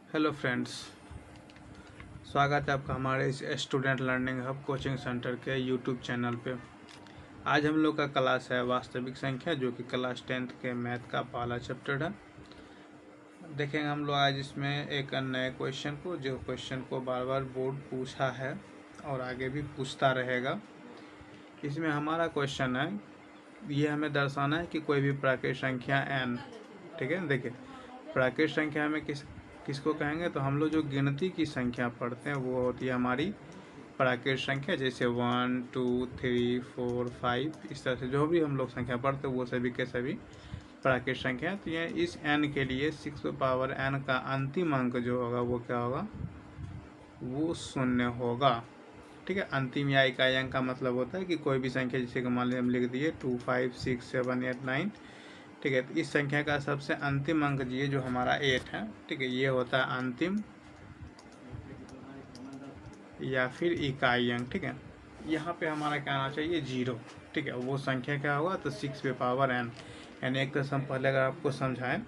Hello friends, स्वागत है आपका हमारे इस student learning hub coaching centre के यूट्यूब चैनल पे। आज हम लोग का क्लास है वास्तविक संख्या, जो कि क्लास 10th के मैथ का पहला चैप्टर है। देखेंगे हम लोग आज इसमें एक नए क्वेश्चन को, जो क्वेश्चन को बार बार बोर्ड पूछा है और आगे भी पूछता रहेगा। इसमें हमारा क्वेश्चन है, ये हमें दर्शाना है कि कोई भी प्राकृतिक संख्या n, ठीक है। देखिए, प्राकृतिक संख्या में किसको कहेंगे, तो हम लोग जो गिनती की संख्या पढ़ते हैं वो होती है हमारी प्राकृतिक संख्या। जैसे 1 2 3 4 5, इस तरह से जो भी हम लोग संख्या पढ़ते हैं वो सभी के सभी प्राकृतिक संख्या। तो ये इस n के लिए 6n का अंतिम अंक जो होगा वो क्या होगा, वो 0 होगा, ठीक है। अंतिम या इकाई अंक का मतलब होता है कि कोई भी संख्या, जैसे कि मान लीजिए हम लिख दिए 2 5 6 7 8 9, ठीक है। तो इस संख्या का सबसे अंतिम अंक ये जो हमारा 8 है, ठीक है, ये होता है अंतिम या फिर इकाई अंक, ठीक है। यहाँ पे हमारा क्या आना चाहिए, 0, ठीक है। वो संख्या क्या होगा, तो 6 पे पावर n, यानी एक तरह से हम पहले अगर आपको समझाएं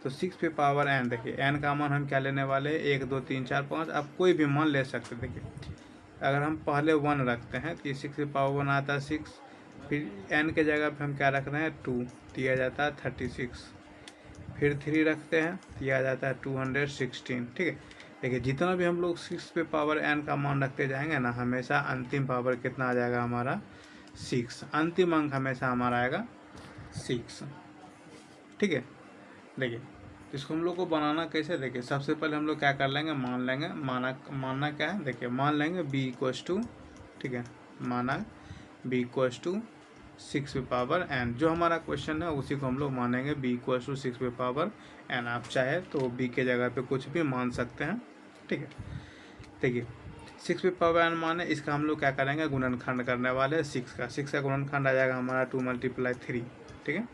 तो 6 पे पावर n, देखिए n का मान हम क्या लेने वाले हैं, 1 2 3 4 5, आप कोई भी मान ले सकते। देखिए अगर हम पहले 1 रखते हैं तो ये 6 पे पावर 1 आता है 6, फिर n के जगह पे हम क्या रख रहे हैं 2, दिया जाता है 36, फिर 3 रखते हैं तो यह आ जाता है 216, ठीक है। देखिए जितना भी हम लोग 6 पे पावर n का मान रखते जाएंगे ना, हमेशा अंतिम पावर कितना आ जाएगा हमारा 6, अंतिम अंक हमेशा हमारा आएगा 6, ठीक है। देखिए इसको हम लोग को बनाना कैसे, देखिए सबसे पहले हम लोग क्या कर लेंगे, मान लेंगे, मानना क्या है, देखिए मान लेंगे b, ठीक है, माना b 6 पे पावर n, जो हमारा क्वेश्चन है उसी को हम लोग मानेंगे b 6 पे पावर n। आप चाहे तो b के जगह पे कुछ भी मान सकते हैं, ठीक है। देखिए 6 पे पावर n माने, इसका हम लोग क्या करेंगे, गुणनखंड करने वाले 6 का गुणनखंड आ जाएगा हमारा 2 × 3, ठीक है।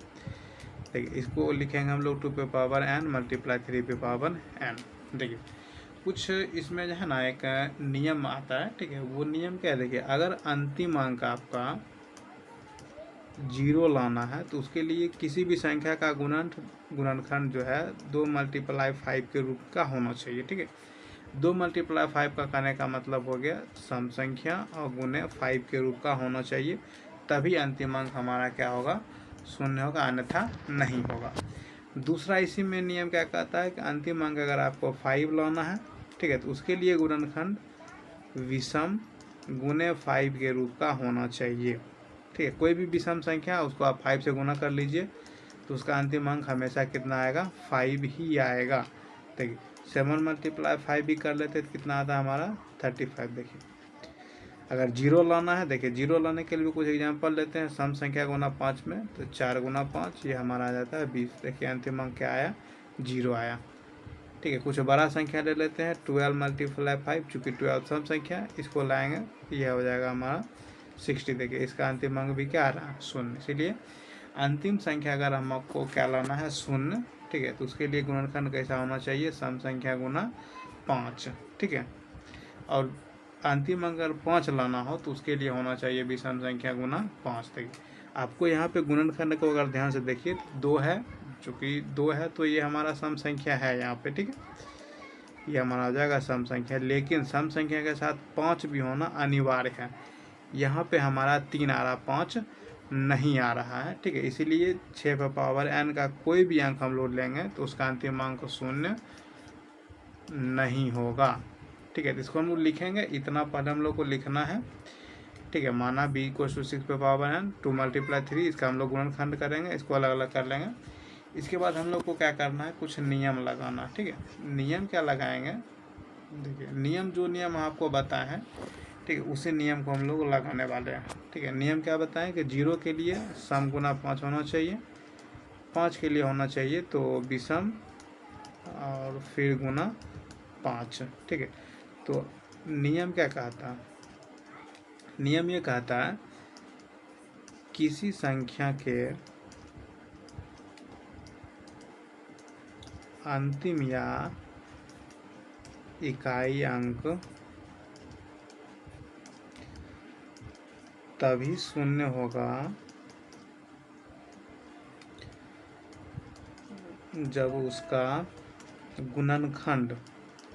देखिए इसको लिखेंगे हम लोग 2 पे पावर n × 3 पे पावर n। देखिए कुछ इसमें जो है ना एक नियम आता है, ठीक है। वो नियम क्या है, देखिए अगर अंतिम अंक आपका 0 लाना है तो उसके लिए किसी भी संख्या का गुणनखंड जो है 2 × 5 के रूप का होना चाहिए, ठीक है। 2 × 5 का करने का मतलब हो गया सम संख्या और गुने 5 के रूप का होना चाहिए, तभी अंतिम अंक हमारा क्या होगा, 0 होगा, अन्यथा नहीं होगा। दूसरा इसी में नियम क्या कहता है कि अंतिम अंक अगर आपको 5 लाना है, ठीक है, तो उसके लिए गुणनखंड विषम गुने 5 के रूप का होना चाहिए, ठीक है। कोई भी विषम संख्या उसको आप 5 से गुना कर लीजिए तो उसका अंतिम अंक हमेशा कितना आएगा, 5 ही आएगा। देखिए 7 × 5 भी कर लेते तो कितना आता है हमारा 35। देखिए अगर 0 लाना है, देखिए 0 लाने के लिए भी कुछ एग्जांपल लेते हैं। सम संख्या गुना 5 में, तो 4 × 5 ये हमारा आ जाता है 20। देखिए अंतिम अंक क्या आया, 0 आया, ठीक है। कुछ बड़ा संख्या ले लेते हैं, 12 × 5, चूँकि 12 सम संख्या है, इसको लाएंगे यह हो जाएगा हमारा 60। देखिए इसका अंतिम अंक भी क्या आ रहा है, 0। इसीलिए अंतिम संख्या अगर हमको क्या लाना है, 0, ठीक है, तो उसके लिए गुणनखंड कैसा होना चाहिए, सम संख्या गुना 5, ठीक है। और अंतिम अंक अगर 5 लाना हो तो उसके लिए होना चाहिए विषम संख्या गुना 5। देखिए आपको यहाँ पे गुणनखंड को अगर ध्यान से देखिए 2 है, चूँकि 2 है तो ये हमारा सम संख्या है यहाँ पे, ठीक है, ये हमारा आ जाएगा सम संख्या। लेकिन सम संख्या के साथ 5 भी होना अनिवार्य है। यहाँ पे हमारा 3 आ रहा, 5 नहीं आ रहा है, ठीक है। इसीलिए 6 पे पावर n का कोई भी अंक हम लोग लेंगे तो उसका अंतिम अंक 0 नहीं होगा, ठीक है। तो इसको हम लोग लिखेंगे, इतना पहले हम लोग को लिखना है, ठीक है। माना b 6 पे पावर n 2 × 3, इसका हम लोग गुणनखंड करेंगे, इसको अलग अलग कर लेंगे। इसके बाद हम लोग को क्या करना है, कुछ नियम लगाना, ठीक है। नियम क्या लगाएंगे, देखिए नियम जो नियम आपको बताए हैं, ठीक है, उसी नियम को हम लोग लगाने वाले हैं, ठीक है। नियम क्या बताएं कि 0 के लिए सम गुना 5 होना चाहिए, 5 के लिए होना चाहिए तो विषम और फिर गुना 5, ठीक है। तो नियम क्या कहता है, नियम ये कहता है किसी संख्या के अंतिम या इकाई अंक तभी 0 होगा जब उसका गुणनखंड,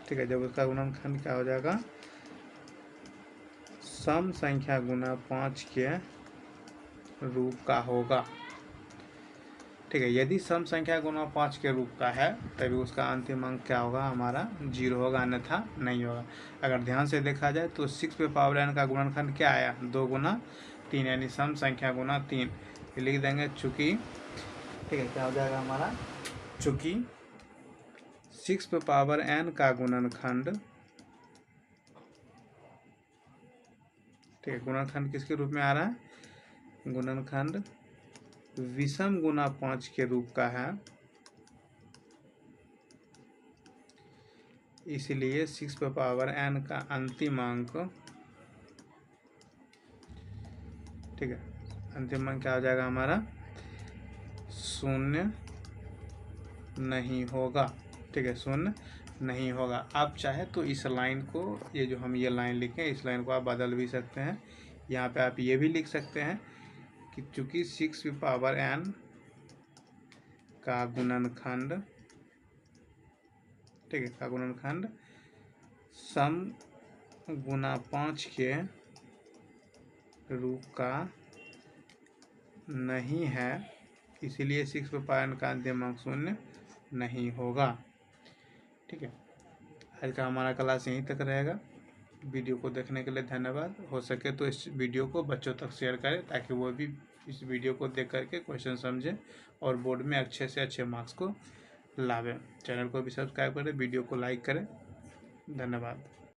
ठीक है, जब उसका गुणनखंड क्या हो जाएगा, सम संख्या गुना 5 के रूप का होगा, ठीक है। यदि सम संख्या गुना 5 के रूप का है तभी उसका अंतिम अंक क्या होगा, हमारा 0 होगा, अन्यथा नहीं होगा। अगर ध्यान से देखा जाए तो 6 पे पावर n का गुणनखंड क्या आया, 2 गुना 3, यानी सम संख्या गुना 3, लिख देंगे चूंकि, ठीक है, क्या हो जाएगा हमारा, चूंकि 6 पे पावर n का गुणनखंड, ठीक है, गुणनखंड किसके रूप में आ रहा है, गुणनखंड विषम गुना 5 के रूप का है, इसलिए 6 पे पावर n का अंतिम अंक, ठीक है, अंतिम अंक क्या हो जाएगा हमारा, 0 नहीं होगा, ठीक है, 0 नहीं होगा। आप चाहे तो इस लाइन को, ये जो हम ये लाइन लिखें, इस लाइन को आप बदल भी सकते हैं। यहाँ पे आप ये भी लिख सकते हैं कि चूंकि 6 की पावर n का गुणनखंड, ठीक है, का गुणनखंड सम गुना 5 के रूप का नहीं है, इसीलिए 6 पे पावर n का अंतिम अंक 0 नहीं होगा, ठीक है। आज का हमारा क्लास यहीं तक रहेगा। वीडियो को देखने के लिए धन्यवाद। हो सके तो इस वीडियो को बच्चों तक शेयर करें ताकि वो भी इस वीडियो को देख करके क्वेश्चन समझें और बोर्ड में अच्छे से अच्छे मार्क्स को लावें। चैनल को भी सब्सक्राइब करें, वीडियो को लाइक करें। धन्यवाद।